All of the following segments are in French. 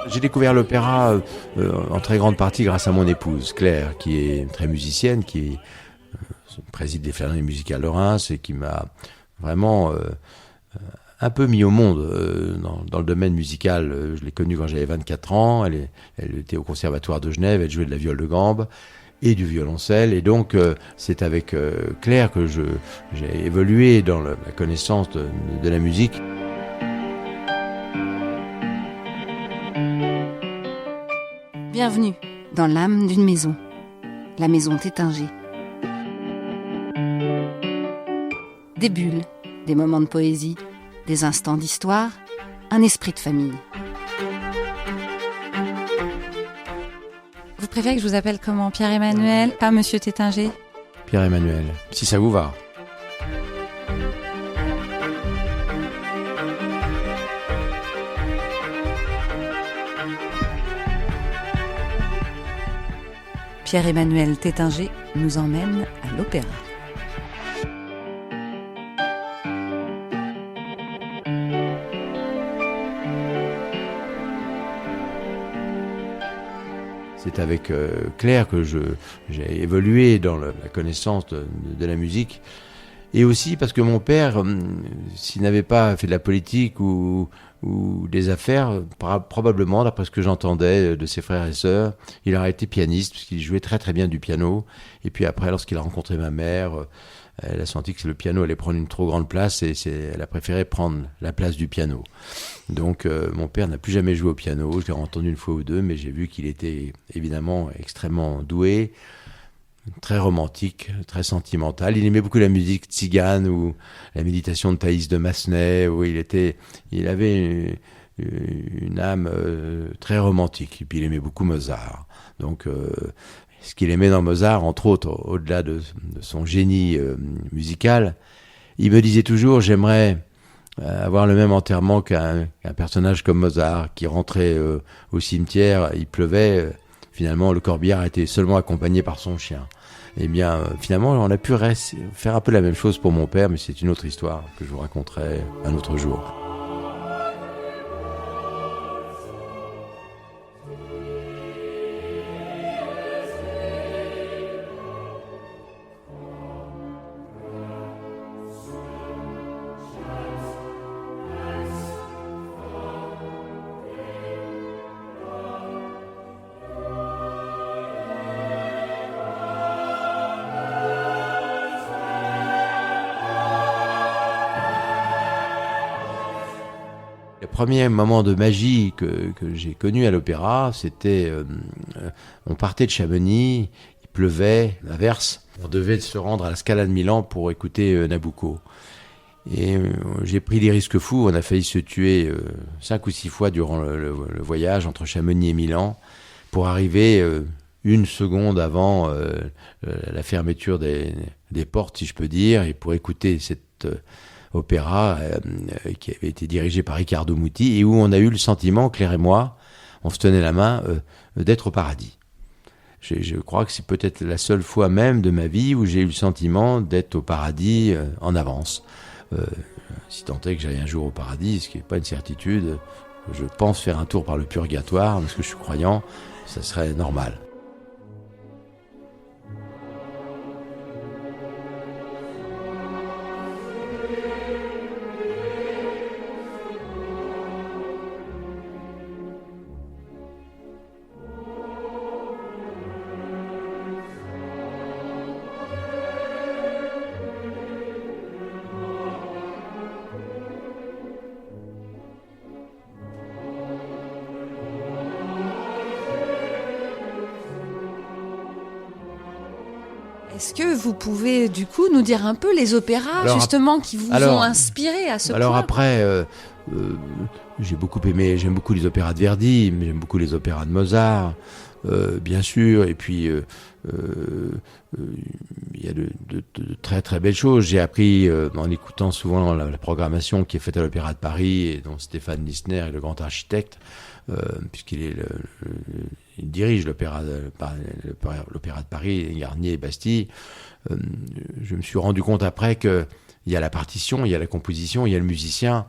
J'ai découvert l'opéra en très grande partie grâce à mon épouse, Claire, qui est très musicienne, qui préside les Philharmonies musicales de Reims et qui m'a vraiment un peu mis au monde dans le domaine musical. Je l'ai connue quand j'avais 24 ans, elle était au Conservatoire de Genève, elle jouait de la viole de gambe et du violoncelle, et donc c'est avec Claire que j'ai évolué dans la connaissance de la musique. Bienvenue dans l'âme d'une maison, la maison Tétinger. Des bulles, des moments de poésie, des instants d'histoire, un esprit de famille. Vous préférez que je vous appelle comment? Pierre-Emmanuel, pas Monsieur Tétinger? Pierre-Emmanuel, si ça vous va. Pierre-Emmanuel Tétinger nous emmène à l'opéra. C'est avec Claire que j'ai évolué dans la connaissance de la musique. Et aussi parce que mon père, s'il n'avait pas fait de la politique ou des affaires, probablement, d'après ce que j'entendais de ses frères et sœurs, il aurait été pianiste, parce qu'il jouait très très bien du piano. Et puis après, lorsqu'il a rencontré ma mère, elle a senti que le piano allait prendre une trop grande place, et elle a préféré prendre la place du piano. Donc mon père n'a plus jamais joué au piano, je l'ai entendu une fois ou deux, mais j'ai vu qu'il était évidemment extrêmement doué, très romantique, très sentimental. Il aimait beaucoup la musique tzigane ou la méditation de Thaïs de Massenet, où il avait une âme très romantique. Et puis il aimait beaucoup Mozart. Donc ce qu'il aimait dans Mozart, entre autres, au-delà de son génie musical, il me disait toujours: j'aimerais avoir le même enterrement qu'un personnage comme Mozart, qui rentrait au cimetière, il pleuvait, finalement le corbillard était seulement accompagné par son chien. Eh bien, finalement, on a pu faire un peu la même chose pour mon père, mais c'est une autre histoire que je vous raconterai un autre jour. Le premier moment de magie que j'ai connu à l'opéra, c'était, on partait de Chamonix, il pleuvait, l'averse, on devait se rendre à la Scala de Milan pour écouter Nabucco. Et j'ai pris des risques fous, on a failli se tuer 5 ou 6 fois durant le voyage entre Chamonix et Milan, pour arriver une seconde avant la fermeture des portes, si je peux dire, et pour écouter cette opéra qui avait été dirigé par Riccardo Muti, et où on a eu le sentiment, Claire et moi, on se tenait la main, d'être au paradis. Je crois que c'est peut-être la seule fois même de ma vie où j'ai eu le sentiment d'être au paradis en avance. Si tant est que j'aille un jour au paradis, ce qui n'est pas une certitude, je pense faire un tour par le purgatoire, parce que je suis croyant, ça serait normal. Est-ce que vous pouvez du coup nous dire un peu les opéras justement qui vous ont inspiré à ce point? Alors après, j'aime beaucoup les opéras de Verdi, mais j'aime beaucoup les opéras de Mozart. bien sûr. Et puis, il y a de très très belles choses. J'ai appris en écoutant souvent la programmation qui est faite à l'Opéra de Paris et dont Stéphane Lissner est le grand architecte, puisqu'il est il dirige l'Opéra de Paris, Garnier et Bastille. Je me suis rendu compte après que il y a la partition, il y a la composition, il y a le musicien,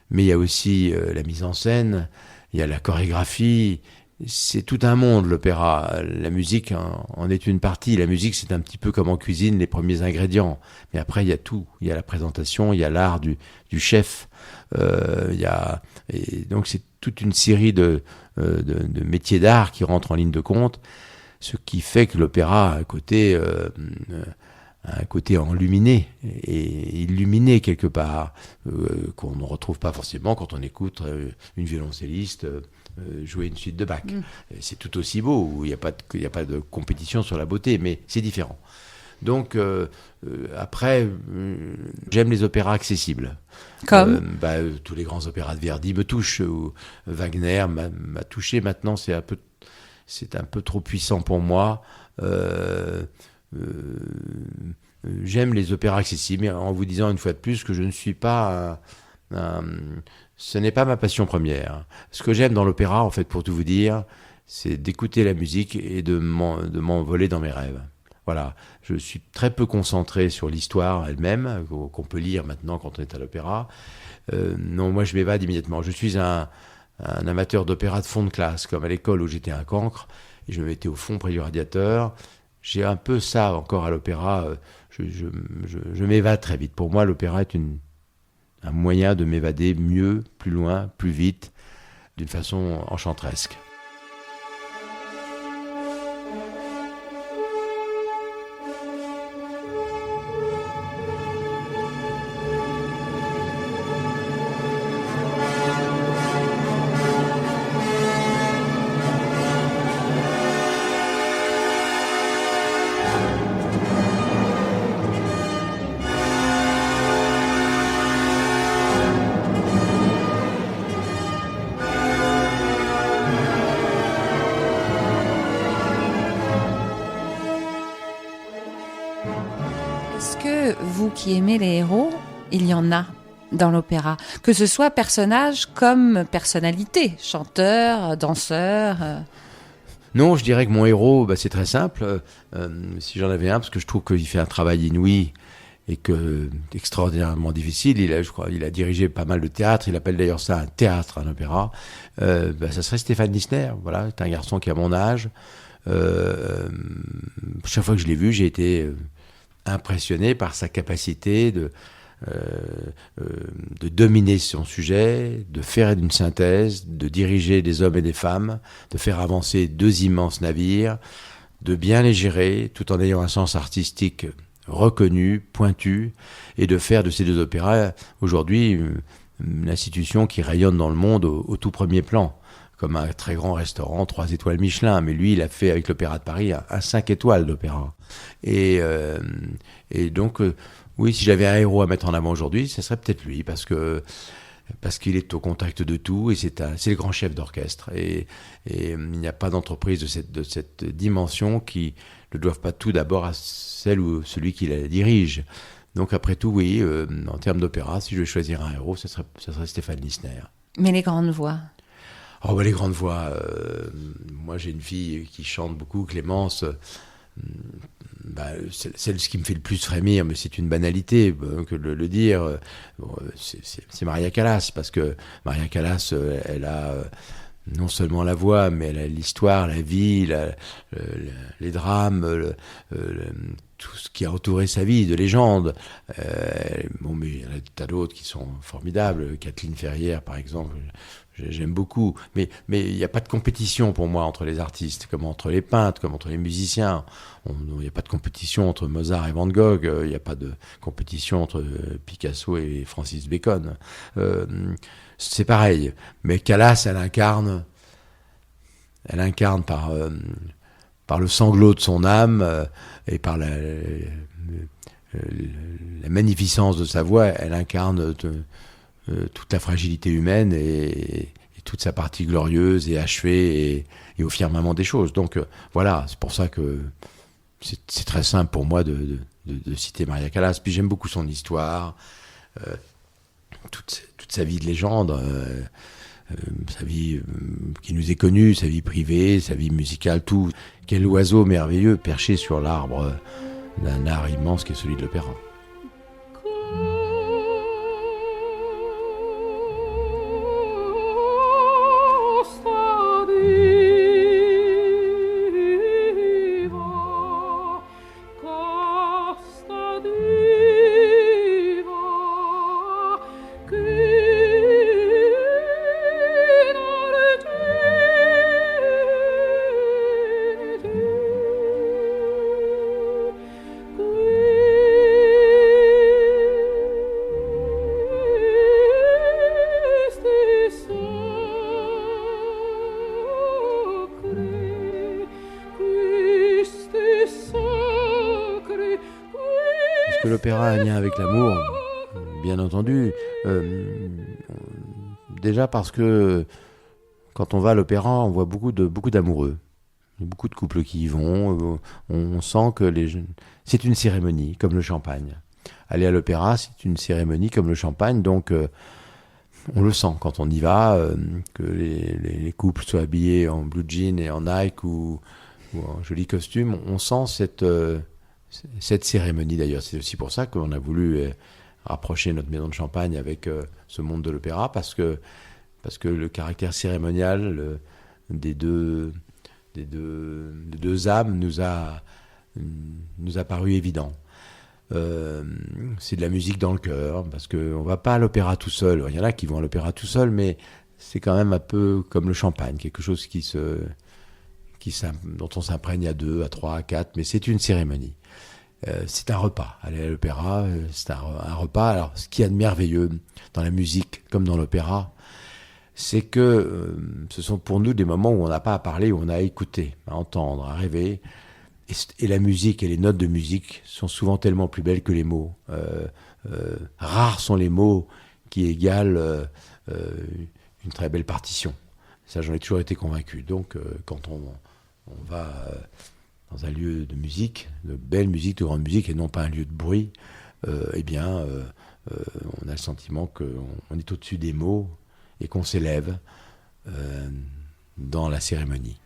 mais il y a aussi la mise en scène, il y a la chorégraphie. C'est tout un monde, l'opéra. La musique en est une partie. La musique, c'est un petit peu comme en cuisine, les premiers ingrédients. Mais après, il y a tout. Il y a la présentation, il y a l'art du chef. Et donc, c'est toute une série de métiers d'art qui rentrent en ligne de compte, ce qui fait que l'opéra a un côté enluminé et illuminé quelque part, qu'on ne retrouve pas forcément quand on écoute une violoncelliste jouer une suite de Bach. C'est tout aussi beau, où il n'y a pas de compétition sur la beauté, mais c'est différent. Donc, après, j'aime les opéras accessibles. Comme tous les grands opéras de Verdi me touchent. Wagner m'a touché. Maintenant, c'est un peu trop puissant pour moi. J'aime les opéras accessibles, en vous disant une fois de plus que je ne suis pas ce n'est pas ma passion première. Ce que j'aime dans l'opéra, en fait, pour tout vous dire, c'est d'écouter la musique et de m'envoler dans mes rêves. Voilà, je suis très peu concentré sur l'histoire elle-même, qu'on peut lire maintenant quand on est à l'opéra. Non, moi je m'évade immédiatement. Je suis un amateur d'opéra de fond de classe, comme à l'école où j'étais un cancre, et je me mettais au fond près du radiateur. J'ai un peu ça encore à l'opéra. Je m'évade très vite. Pour moi, l'opéra est un moyen de m'évader mieux, plus loin, plus vite, d'une façon enchanteresque. Est-ce que vous qui aimez les héros, il y en a dans l'opéra, que ce soit personnage comme personnalité, chanteur, danseur Non, je dirais que mon héros, c'est très simple. Si j'en avais un, parce que je trouve qu'il fait un travail inouï et que extraordinairement difficile. Il a dirigé pas mal de théâtre. Il appelle d'ailleurs ça un théâtre, un opéra. Ça serait Stéphane Lissner. Voilà, c'est un garçon qui a mon âge. Chaque fois que je l'ai vu, j'ai été impressionné par sa capacité de dominer son sujet, de faire une synthèse, de diriger des hommes et des femmes, de faire avancer deux immenses navires, de bien les gérer tout en ayant un sens artistique reconnu, pointu, et de faire de ces deux opéras aujourd'hui une institution qui rayonne dans le monde au tout premier plan, comme un très grand restaurant, 3 étoiles Michelin, mais lui il a fait avec l'Opéra de Paris un 5 étoiles d'opéra. Et donc oui, si j'avais un héros à mettre en avant aujourd'hui, ce serait peut-être lui, parce qu'il est au contact de tout, et c'est le grand chef d'orchestre. Et il n'y a pas d'entreprise de cette dimension qui ne doive pas tout d'abord à celle ou celui qui la dirige. Donc après tout, oui, en termes d'opéra, si je devais choisir un héros, ce serait Stéphane Lissner. Mais les grandes voix? Les grandes voix. Moi, j'ai une fille qui chante beaucoup, Clémence. Celle qui me fait le plus frémir, mais c'est une banalité que de le dire, c'est Maria Callas, parce que Maria Callas, elle a non seulement la voix, mais elle a l'histoire, la vie, les drames, tout ce qui a entouré sa vie, de légendes. Mais il y en a des tas d'autres qui sont formidables. Kathleen Ferrière, par exemple, j'aime beaucoup. Mais il n'y a pas de compétition pour moi entre les artistes, comme entre les peintres, comme entre les musiciens. Il n'y a pas de compétition entre Mozart et Van Gogh. Il n'y a pas de compétition entre Picasso et Francis Bacon. C'est pareil. Mais Callas, elle incarne par le sanglot de son âme et par la magnificence de sa voix, elle incarne toute la fragilité humaine et toute sa partie glorieuse et achevée et au firmament des choses. Donc voilà, c'est pour ça que c'est très simple pour moi de citer Maria Callas. Puis j'aime beaucoup son histoire, toute sa vie de légende, sa vie qui nous est connue, sa vie privée, sa vie musicale, tout. Quel oiseau merveilleux perché sur l'arbre d'un art immense qui est celui de l'opéra. L'opéra a un lien avec l'amour, bien entendu. Déjà parce que quand on va à l'opéra, on voit beaucoup d'amoureux, beaucoup de couples qui y vont. On sent que c'est une cérémonie, comme le champagne. Aller à l'opéra, c'est une cérémonie comme le champagne, donc on le sent quand on y va, que les couples soient habillés en blue jean et en Nike ou en joli costume. On sent cette cérémonie d'ailleurs. C'est aussi pour ça qu'on a voulu rapprocher notre maison de champagne avec ce monde de l'opéra, parce que le caractère cérémonial des deux âmes nous a paru évident. C'est de la musique dans le cœur, parce qu'on ne va pas à l'opéra tout seul. Il y en a qui vont à l'opéra tout seul, mais c'est quand même un peu comme le champagne, quelque chose dont on s'imprègne à 2, à 3, à 4, mais c'est une cérémonie. C'est un repas. Aller à l'opéra, c'est un repas. Alors, ce qu'il y a de merveilleux dans la musique, comme dans l'opéra, c'est que ce sont pour nous des moments où on n'a pas à parler, où on a à écouter, à entendre, à rêver. Et la musique et les notes de musique sont souvent tellement plus belles que les mots. Rares sont les mots qui égalent une très belle partition. Ça, j'en ai toujours été convaincu. Donc, quand on va dans un lieu de musique, de belle musique, de grande musique, et non pas un lieu de bruit, on a le sentiment qu'on est au-dessus des mots et qu'on s'élève dans la cérémonie.